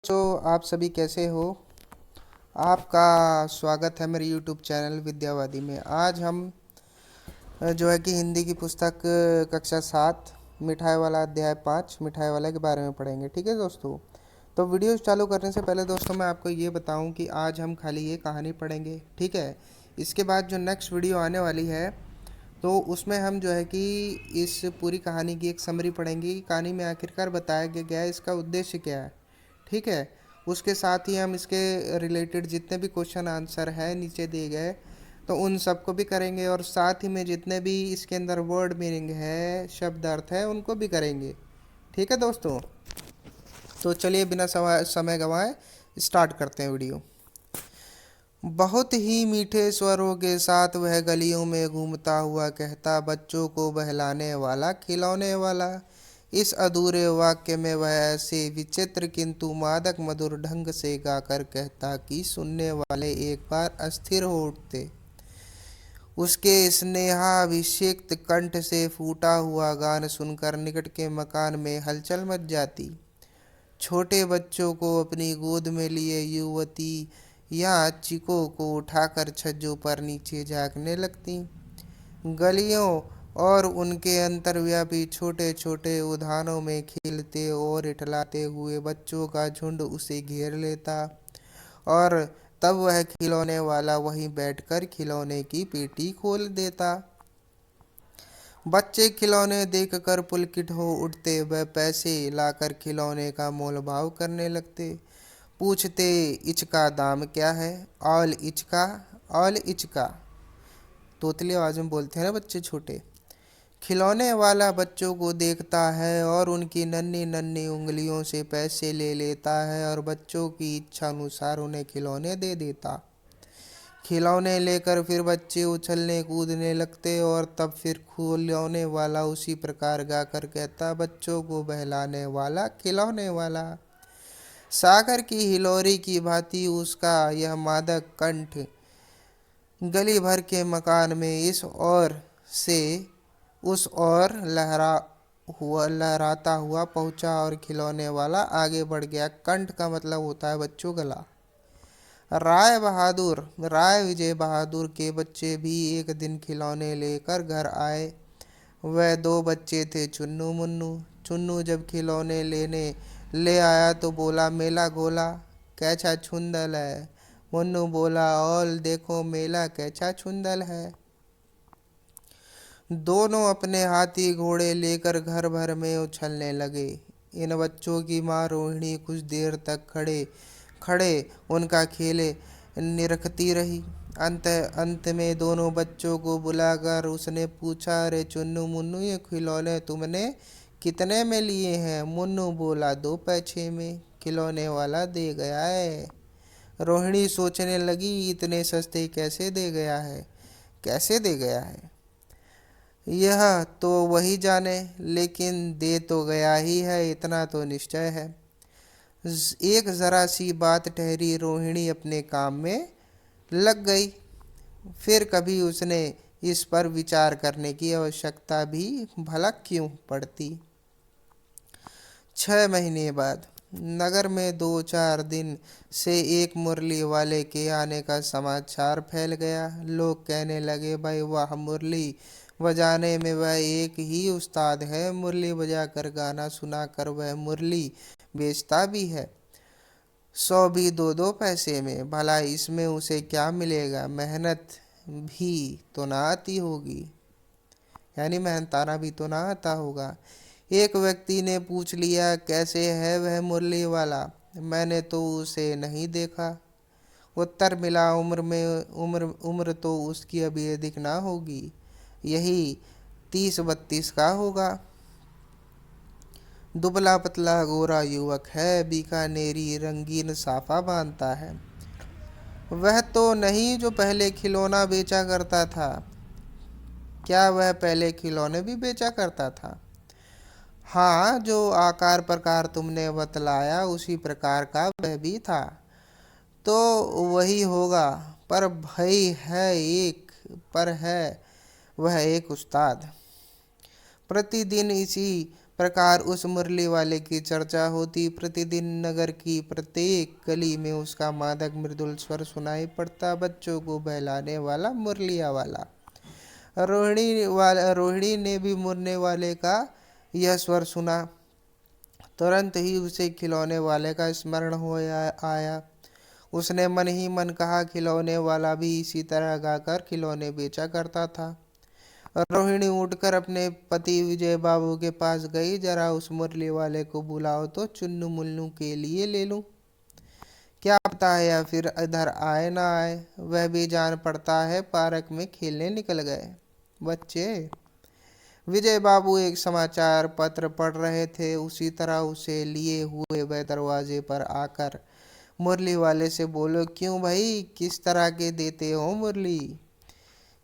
दोस्तों, आप सभी कैसे हो। आपका स्वागत है मेरे यूट्यूब चैनल विद्यावादी में। आज हम जो है कि हिंदी की पुस्तक कक्षा 7 मिठाई वाला अध्याय 5 मिठाई वाला के बारे में पढ़ेंगे। ठीक है दोस्तों। तो वीडियो चालू करने से पहले दोस्तों मैं आपको ये बताऊं कि आज हम खाली ये कहानी पढ़ेंगे। ठीक है। इसके बाद जो नेक्स्ट वीडियो आने वाली है तो उसमें हम जो है कि इस पूरी कहानी की एक समरी पढ़ेंगे कि कहानी में आखिरकार बताया गया है, इसका उद्देश्य क्या है। ठीक है। उसके साथ ही हम इसके रिलेटेड जितने भी क्वेश्चन आंसर है नीचे दिए गए तो उन सबको भी करेंगे, और साथ ही में जितने भी इसके अंदर वर्ड मीनिंग है, शब्द अर्थ है, उनको भी करेंगे। ठीक है दोस्तों। तो चलिए बिना समय गंवाए स्टार्ट करते हैं वीडियो। बहुत ही मीठे स्वरों के साथ वह गलियों में घूमता हुआ कहता, बच्चों को बहलाने वाला, खिलौने वाला। इस अधूरे वाक्य में वह ऐसे विचित्र किंतु मादक मधुर ढंग से गाकर कहता कि सुनने वाले एक बार अस्थिर हो उठते। उसके स्नेहाभिषेक्त कंठ से फूटा हुआ गान सुनकर निकट के मकान में हलचल मच जाती। छोटे बच्चों को अपनी गोद में लिए युवती या चिको को उठाकर छज्जों पर नीचे झाँकने लगती। गलियों और उनके अंतर्व्यापी छोटे छोटे उद्यानों में खेलते और इठलाते हुए बच्चों का झुंड उसे घेर लेता, और तब वह खिलौने वाला वहीं बैठकर खिलौने की पेटी खोल देता। बच्चे खिलौने देखकर पुलकित हो उठते, वह पैसे लाकर खिलौने का मोल भाव करने लगते। पूछते, इचका दाम क्या है? ऑल इचका, ऑल इचका, तोतली आवाज में बोलते हैं ना बच्चे छोटे। खिलौने वाला बच्चों को देखता है और उनकी नन्ही नन्ही उंगलियों से पैसे ले लेता है और बच्चों की इच्छा अनुसार उन्हें खिलौने दे देता। खिलौने लेकर फिर बच्चे उछलने कूदने लगते, और तब फिर खिलौने वाला उसी प्रकार गाकर कहता, बच्चों को बहलाने वाला, खिलौने वाला। सागर की हिलोरी की भांति उसका यह मादक कंठ गली भर के मकान में इस ओर से उस ओर लहराता हुआ पहुंचा, और खिलौने वाला आगे बढ़ गया। कंठ का मतलब होता है बच्चों, गला। राय विजय बहादुर के बच्चे भी एक दिन खिलौने लेकर घर आए। वह दो बच्चे थे, चुन्नू मुन्नू। चुन्नू जब खिलौने ले आया तो बोला, मेला गोला कैसा छुंदल है। मुन्नू बोला, ओल देखो मेला कैसा छुंदल है। दोनों अपने हाथी घोड़े लेकर घर भर में उछलने लगे। इन बच्चों की माँ रोहिणी कुछ देर तक खड़े खड़े उनका खेले निरखती रही। अंत में दोनों बच्चों को बुलाकर उसने पूछा, अरे चुन्नू मुन्नू, ये खिलौने तुमने कितने में लिए हैं? मुन्नू बोला, 2 पैसे में। खिलौने वाला दे गया है। रोहिणी सोचने लगी, इतने सस्ते कैसे दे गया है, कैसे दे गया है। यह तो वही जाने, लेकिन दे तो गया ही है, इतना तो निश्चय है। एक जरा सी बात ठहरी, रोहिणी अपने काम में लग गई। फिर कभी उसने इस पर विचार करने की आवश्यकता भी भला क्यों पड़ती। 6 महीने बाद नगर में 2-4 दिन से एक मुरली वाले के आने का समाचार फैल गया। लोग कहने लगे, भाई वाह, मुरली बजाने में वह एक ही उस्ताद है। मुरली बजाकर गाना सुनाकर वह मुरली बेचता भी है, 100 भी 2-2 पैसे में। भला इसमें उसे क्या मिलेगा? मेहनत भी तो ना आती होगी, यानी मेहनताना भी तो ना आता होगा। एक व्यक्ति ने पूछ लिया, कैसे है वह मुरली वाला? मैंने तो उसे नहीं देखा। उत्तर मिला, उम्र तो उसकी अभी अधिक ना होगी, यही 30-32 का होगा। दुबला पतला गोरा युवक है, बीकानेरी रंगीन साफा बांधता है। वह तो नहीं जो पहले खिलौना बेचा करता था। क्या वह पहले खिलौने भी बेचा करता था? हाँ, जो आकार प्रकार तुमने बतलाया उसी प्रकार का वह भी था। तो वही होगा, पर भाई है एक पर है वह एक उस्ताद। प्रतिदिन इसी प्रकार उस मुरली वाले की चर्चा होती। प्रतिदिन नगर की प्रत्येक गली में उसका मादक मृदुल स्वर सुनाई पड़ता। बच्चों को बहलाने वाला मुरलिया वाला। रोहिणी ने भी मुरने वाले का यह स्वर सुना। तुरंत ही उसे खिलौने वाले का स्मरण हो आया। उसने मन ही मन कहा, खिलौने वाला भी इसी तरह गाकर खिलौने बेचा करता था। रोहिणी उठकर अपने पति विजय बाबू के पास गई। जरा उस मुरली वाले को बुलाओ तो चुन्नू मुन्नू के लिए ले लूं। क्या पता है या फिर इधर आए ना आए, वह भी जान पड़ता है पार्क में खेलने निकल गए। बच्चे। विजय बाबू एक समाचार पत्र पढ़ रहे थे। उसी तरह उसे लिए हुए वह दरवाजे पर आकर मुरली वाले से बोलो, क्यों भाई, किस तरह के देते हो मुरली?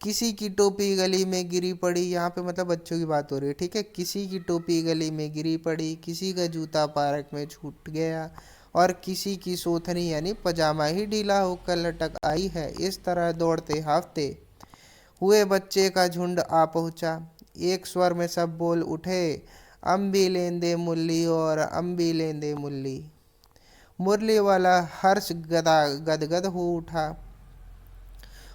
किसी की टोपी गली में गिरी पड़ी, यहाँ पे मतलब बच्चों की बात हो रही है, ठीक है। किसी की टोपी गली में गिरी पड़ी, किसी का जूता पार्क में छूट गया और किसी की सोथनी यानी पजामा ही ढीला होकर लटक आई है। इस तरह दौड़ते हाफते हुए बच्चे का झुंड आ पहुंचा। एक स्वर में सब बोल उठे, अम्बी लेंदे मुल्ली और अम्बी लेंदे मुल्ली। मुरली वाला हर्ष गदगद हो उठा।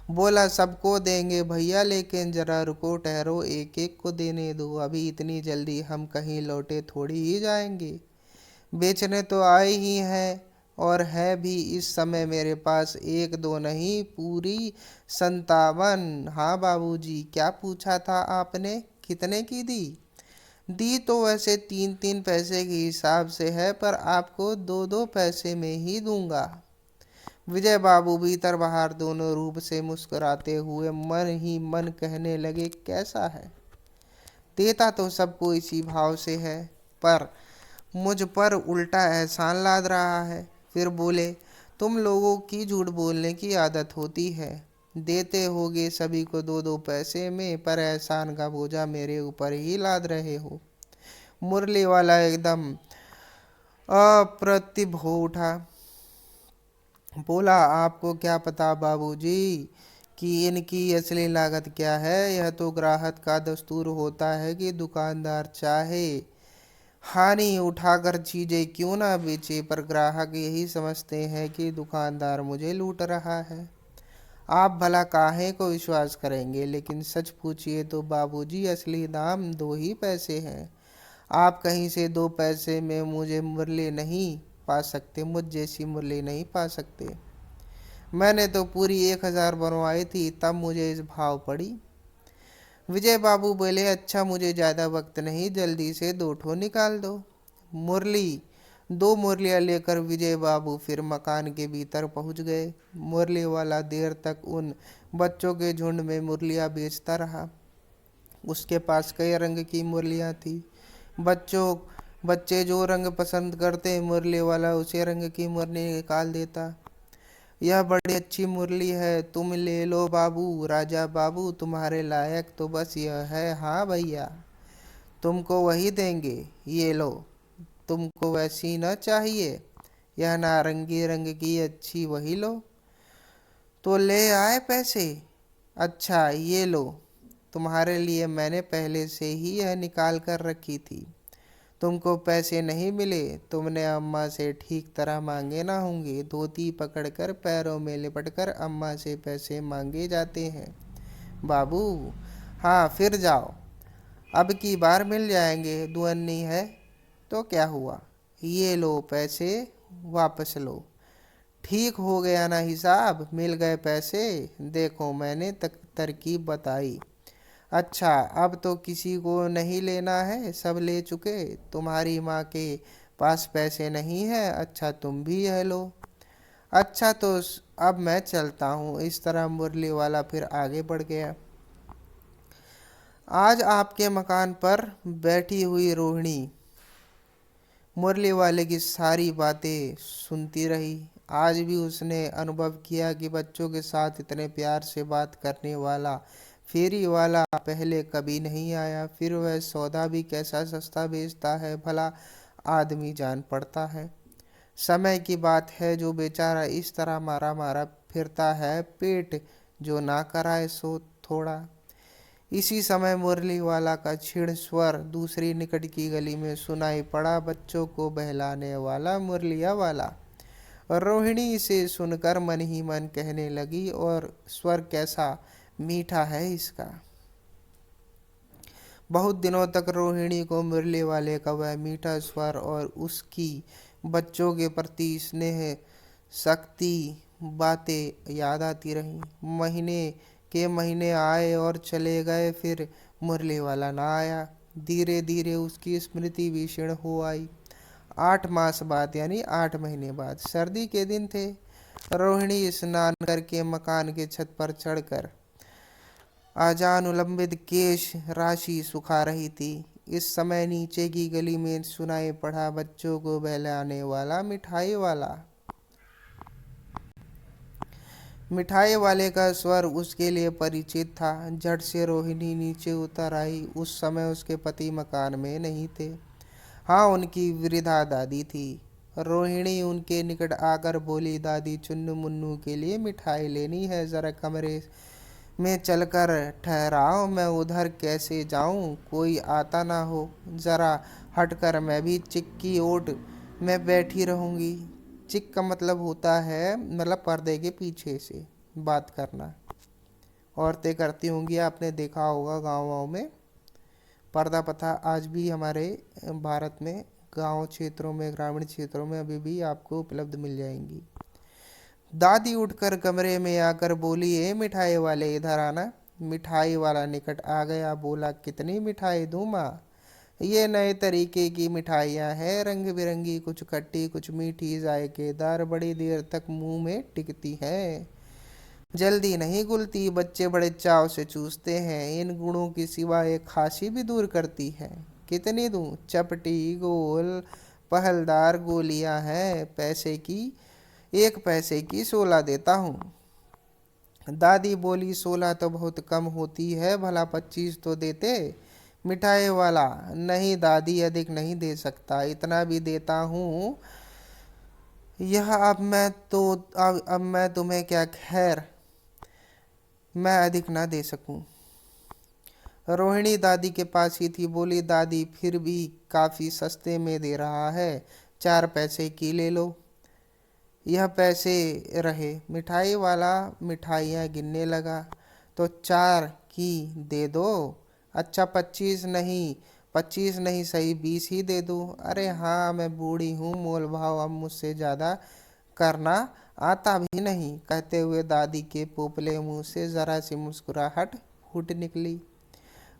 बोला, सबको देंगे भैया, लेकिन जरा रुको, ठहरो, एक एक को देने दो। अभी इतनी जल्दी हम कहीं लौटे थोड़ी ही जाएंगे। बेचने तो आए ही हैं, और है भी इस समय मेरे पास एक दो नहीं, पूरी 57। हाँ बाबूजी, क्या पूछा था आपने, कितने की दी? दी तो वैसे 3-3 पैसे के हिसाब से है, पर आपको 2-2 पैसे में ही दूंगा। विजय बाबू भीतर बाहर दोनों रूप से मुस्कुराते हुए मन ही मन कहने लगे, कैसा है? देता तो सबको इसी भाव से है, पर मुझ पर उल्टा एहसान लाद रहा है। फिर बोले, तुम लोगों की झूठ बोलने की आदत होती है। देते होगे सभी को 2-2 पैसे में, पर एहसान का बोझा मेरे ऊपर ही लाद रहे हो। मुरली वाला एकदम अप्रतिभ हो उठा। बोला, आपको क्या पता बाबूजी कि इनकी असली लागत क्या है? यह तो ग्राहक का दस्तूर होता है कि दुकानदार चाहे हानि उठाकर चीजें क्यों ना बेचे, पर ग्राहक यही समझते हैं कि दुकानदार मुझे लूट रहा है। आप भला काहे को विश्वास करेंगे, लेकिन सच पूछिए तो बाबूजी, असली दाम 2 ही पैसे हैं। आप कहीं से 2 पैसे में मुझे मुरली नहीं पा सकते, मुझ जैसी मुरली नहीं पा सकते। मैंने तो पूरी 1000 बनवाई थी, तब मुझे इस भाव पड़ी। विजय बाबू बोले, अच्छा, मुझे ज़्यादा वक्त नहीं, जल्दी से 2 ठो निकाल दो। मुरली 2 मुरलियाँ लेकर विजय बाबू फिर मकान के भीतर पहुंच गए। मुरली वाला देर तक उन बच्चों के झुंड में मुरलियाँ बेचता रहा। उसके पास कई रंग की मुरलियाँ थी। बच्चे जो रंग पसंद करते, मुरली वाला उसी रंग की मुरली निकाल देता। यह बड़ी अच्छी मुरली है, तुम ले लो बाबू। राजा बाबू, तुम्हारे लायक तो बस यह है। हाँ भैया, तुमको वही देंगे, ये लो। तुमको वैसी न चाहिए? यह नारंगी रंग की अच्छी, वही लो। तो ले आए पैसे? अच्छा, ये लो, तुम्हारे लिए मैंने पहले से ही यह निकाल कर रखी थी। तुमको पैसे नहीं मिले, तुमने अम्मा से ठीक तरह मांगे ना होंगे। धोती पकड़कर पैरों में लिपटकर अम्मा से पैसे मांगे जाते हैं बाबू। हाँ, फिर जाओ, अब की बार मिल जाएंगे। दुअन्नी है तो क्या हुआ, ये लो पैसे, वापस लो। ठीक हो गया ना हिसाब, मिल गए पैसे। देखो, मैंने तरकीब बताई। अच्छा, अब तो किसी को नहीं लेना है, सब ले चुके। तुम्हारी माँ के पास पैसे नहीं है, अच्छा तुम भी यह लो। अच्छा, तो अब मैं चलता हूँ। इस तरह मुरली वाला फिर आगे बढ़ गया। आज आपके मकान पर बैठी हुई रोहिणी मुरली वाले की सारी बातें सुनती रही। आज भी उसने अनुभव किया कि बच्चों के साथ इतने प्यार से बात करने वाला फेरी वाला पहले कभी नहीं आया। फिर वह सौदा भी कैसा सस्ता बेचता है भला, आदमी जान पड़ता है। समय की बात है, जो बेचारा इस तरह मारा मारा फिरता है, पेट जो ना कराए सो थोड़ा। इसी समय मुरली वाला का क्षीण स्वर दूसरी निकट की गली में सुनाई पड़ा, बच्चों को बहलाने वाला मुरलिया वाला। रोहिणी इसे सुनकर मन ही मन कहने लगी, और स्वर कैसा मीठा है इसका। बहुत दिनों तक रोहिणी को मुरली वाले का वह मीठा स्वर और उसकी बच्चों के प्रति स्नेह शक्ति बातें याद आती रहीं। महीने के महीने आए और चले गए, फिर मुरली वाला ना आया। धीरे धीरे उसकी स्मृति भी क्षीण हो आई। 8 मास बाद यानी 8 महीने बाद सर्दी के दिन थे। रोहिणी स्नान करके मकान के छत पर चढ़कर आजानुलंबित केश राशि सुखा रही थी। इस समय नीचे की गली में सुनाई पड़ा, बच्चों को बहलाने वाला मिठाई वाला। मिठाई वाले का स्वर उसके लिए परिचित था। झट से रोहिणी नीचे उतर आई। उस समय उसके पति मकान में नहीं थे। हाँ, उनकी वृद्धा दादी थी। रोहिणी उनके निकट आकर बोली, दादी, चुन्नू मुन्नू के लिए मिठाई लेनी है, जरा कमरे में चलकर ठहराओ। मैं उधर कैसे जाऊं, कोई आता ना हो। जरा हटकर मैं भी चिक्की ओट में बैठी रहूंगी। चिक का मतलब होता है, मतलब पर्दे के पीछे से बात करना। औरतें करती होंगी, आपने देखा होगा गाँव वाँव में। पर्दा प्रथा आज भी हमारे भारत में गांव क्षेत्रों में, ग्रामीण क्षेत्रों में अभी भी आपको उपलब्ध मिल जाएंगी। दादी उठकर कमरे में आकर बोली, ए मिठाई वाले, इधर आना। मिठाई वाला निकट आ गया। बोला, कितनी मिठाई दूं माँ? ये नए तरीके की मिठाइयाँ हैं, रंग बिरंगी, कुछ खट्टी कुछ मीठी, जायकेदार, बड़ी देर तक मुंह में टिकती है, जल्दी नहीं घुलती। बच्चे बड़े चाव से चूसते हैं। इन गुणों की सिवा एक खांसी भी दूर करती है। कितनी दूं? चपटी, गोल, पहलदार गोलियां हैं। 1 पैसे की 16 देता हूँ। दादी बोली, 16 तो बहुत कम होती है, भला 25 तो देते। मिठाई वाला, नहीं दादी, अधिक नहीं दे सकता, इतना भी देता हूँ। यह अब मैं तुम्हें क्या, खैर मैं अधिक ना दे सकूं। रोहिणी दादी के पास ही थी। बोली, दादी, फिर भी काफी सस्ते में दे रहा है, 4 पैसे की ले लो। यह पैसे रहे। मिठाई वाला मिठाइयाँ गिनने लगा। तो 4 की दे दो। अच्छा, 25 नहीं, सही 20 ही दे दो। अरे हाँ, मैं बूढ़ी हूँ, मोल भाव अब मुझसे ज़्यादा करना आता भी नहीं। कहते हुए दादी के पोपले मुंह से जरा सी मुस्कुराहट फूट निकली।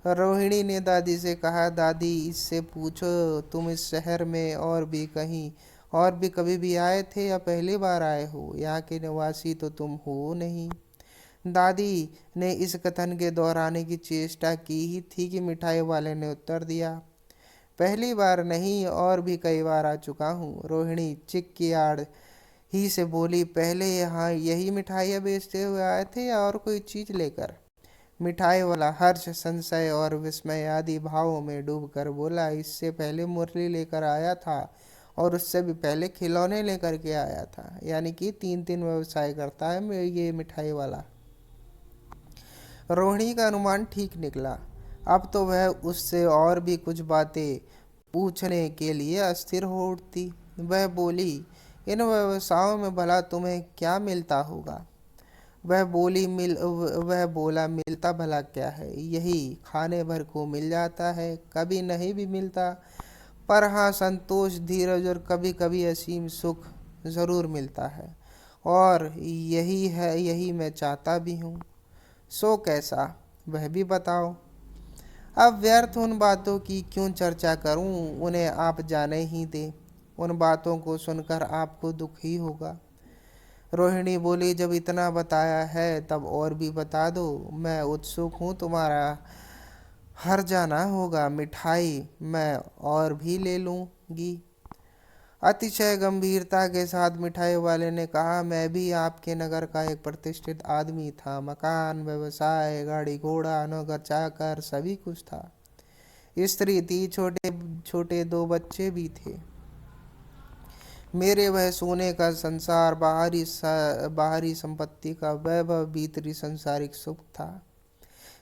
रोहिणी ने दादी से कहा, दादी, इससे पूछो, तुम इस शहर में और भी कभी भी आए थे या पहली बार आए हो? यहाँ के निवासी तो तुम हो नहीं। दादी ने इस कथन के दोहराने की चेष्टा की ही थी कि मिठाई वाले ने उत्तर दिया, पहली बार नहीं, और भी कई बार आ चुका हूँ। रोहिणी चिक की आड़ ही से बोली, पहले यहाँ यही मिठाइयाँ बेचते हुए आए थे या और कोई चीज लेकर? मिठाई वाला हर्ष, संशय और विस्मय आदि भावों में डूबकर बोला, इससे पहले मुरली लेकर आया था, और उससे भी पहले खिलौने लेकर के आया था। यानी कि 3 व्यवसाय करता है ये मिठाई वाला। रोहिणी का अनुमान ठीक निकला। अब तो वह उससे और भी कुछ बातें पूछने के लिए अस्थिर हो उठती। वह बोली, इन व्यवसायों में भला तुम्हें क्या मिलता होगा? वह बोला, मिलता भला क्या है, यही खाने भर को मिल जाता है, कभी नहीं भी मिलता, पर हाँ, संतोष, धीरज और कभी कभी असीम सुख जरूर मिलता है, और यही मैं चाहता भी हूँ। सो कैसा, वह भी बताओ। अब व्यर्थ उन बातों की क्यों चर्चा करूं, उन्हें आप जाने ही दे। उन बातों को सुनकर आपको दुख ही होगा। रोहिणी बोली, जब इतना बताया है तब और भी बता दो, मैं उत्सुक हूँ, तुम्हारा हर जाना होगा। मिठाई मैं और भी ले लूंगी। अतिशय गंभीरता के साथ मिठाई वाले ने कहा, मैं भी आपके नगर का एक प्रतिष्ठित आदमी था। मकान, व्यवसाय, गाड़ी घोड़ा, नौकर चाकर सभी कुछ था। स्त्री थी, छोटे छोटे 2 बच्चे भी थे। मेरे वह सोने का संसार, बाहरी संपत्ति का वैभव, भीतरी संसारिक सुख था।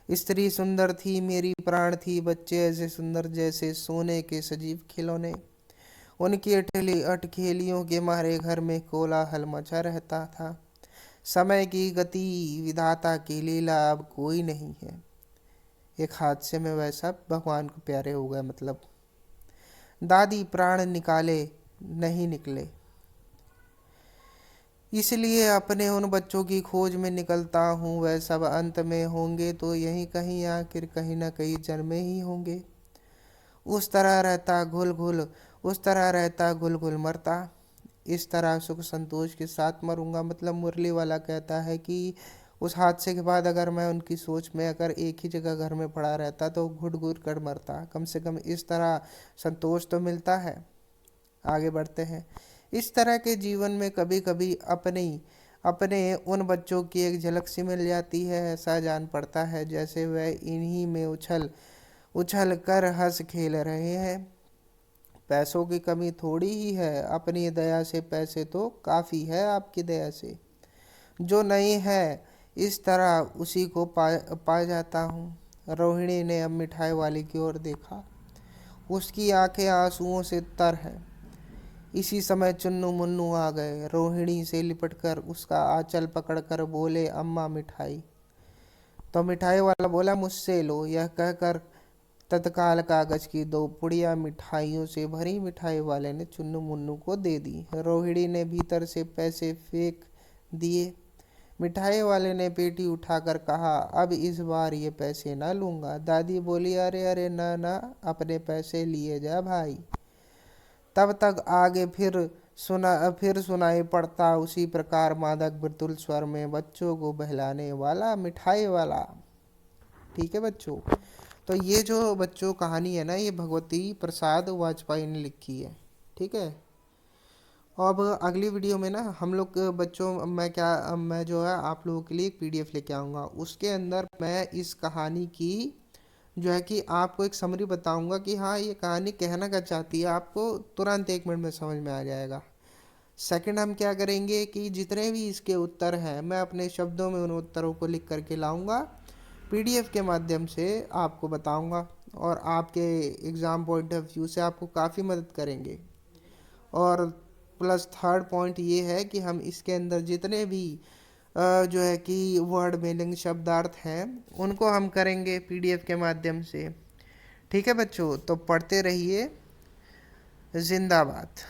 स्त्री सुंदर थी मेरी प्राण थी, बच्चे ऐसे सुंदर जैसे सोने के सजीव खिलौने। उनकी अटखेलियों के मारे घर में कोलाहल मचा रहता था। समय की गति विधाता की लीला, अब कोई नहीं है। एक हादसे में वैसा भगवान को प्यारे हो गए, मतलब दादी प्राण निकाले नहीं निकले, इसलिए अपने उन बच्चों की खोज में निकलता हूँ। वह सब अंत में होंगे तो यहीं कहीं, आखिर कहीं ना कहीं जन्मे ही होंगे। उस तरह रहता घुल घुल उस तरह रहता घुल घुल मरता, इस तरह सुख संतोष के साथ मरूंगा। मतलब मुरली वाला कहता है कि उस हादसे के बाद अगर मैं उनकी सोच में अगर एक ही जगह घर में पड़ा रहता तो घुट घुट कर मरता, कम से कम इस तरह संतोष तो मिलता है। आगे बढ़ते हैं। इस तरह के जीवन में कभी कभी अपने उन बच्चों की एक झलक सी मिल जाती है। ऐसा जान पड़ता है जैसे वह इन्हीं में उछल उछल कर हंस खेल रहे हैं। पैसों की कमी थोड़ी ही है, अपनी दया से पैसे तो काफ़ी है आपकी दया से। जो नहीं है इस तरह उसी को पा जाता हूँ। रोहिणी ने अब मिठाई वाले की ओर देखा। उसकी आंखें आंसुओं से तर हैं। इसी समय चुन्नू मुन्नू आ गए। रोहिणी से लिपटकर उसका आंचल पकड़कर बोले, अम्मा मिठाई। तो मिठाई वाला बोला, मुझसे लो। यह कहकर तत्काल कागज की दो पुड़िया मिठाइयों से भरी मिठाई वाले ने चुन्नू मुन्नू को दे दी। रोहिणी ने भीतर से पैसे फेंक दिए। मिठाई वाले ने पेटी उठाकर कहा, अब इस बार ये पैसे ना लूंगा। दादी बोली, अरे अरे ना ना, अपने पैसे लिए जा भाई। तब तक आगे फिर सुनाई पड़ता उसी प्रकार मादक मृदुल स्वर में, बच्चों को बहलाने वाला मिठाई वाला। ठीक है बच्चों, तो ये जो बच्चों कहानी है ना, ये भगवती प्रसाद वाजपेयी ने लिखी है। ठीक है। अब अगली वीडियो में ना हम लोग बच्चों, मैं जो है आप लोगों के लिए एक पीडीएफ लेके आऊँगा। उसके अंदर मैं इस कहानी की जो है कि आपको एक समरी बताऊंगा कि हाँ ये कहानी कहना क्या चाहती है। आपको तुरंत 1 मिनट में समझ में आ जाएगा। सेकंड, हम क्या करेंगे कि जितने भी इसके उत्तर हैं मैं अपने शब्दों में उन उत्तरों को लिख करके लाऊंगा, पीडीएफ के माध्यम से आपको बताऊंगा, और आपके एग्ज़ाम पॉइंट ऑफ व्यू से आपको काफ़ी मदद करेंगे। और प्लस थर्ड पॉइंट ये है कि हम इसके अंदर जितने भी जो है कि वर्ड मीनिंग शब्दार्थ हैं उनको हम करेंगे पीडीएफ के माध्यम से। ठीक है बच्चों, तो पढ़ते रहिए। जिंदाबाद।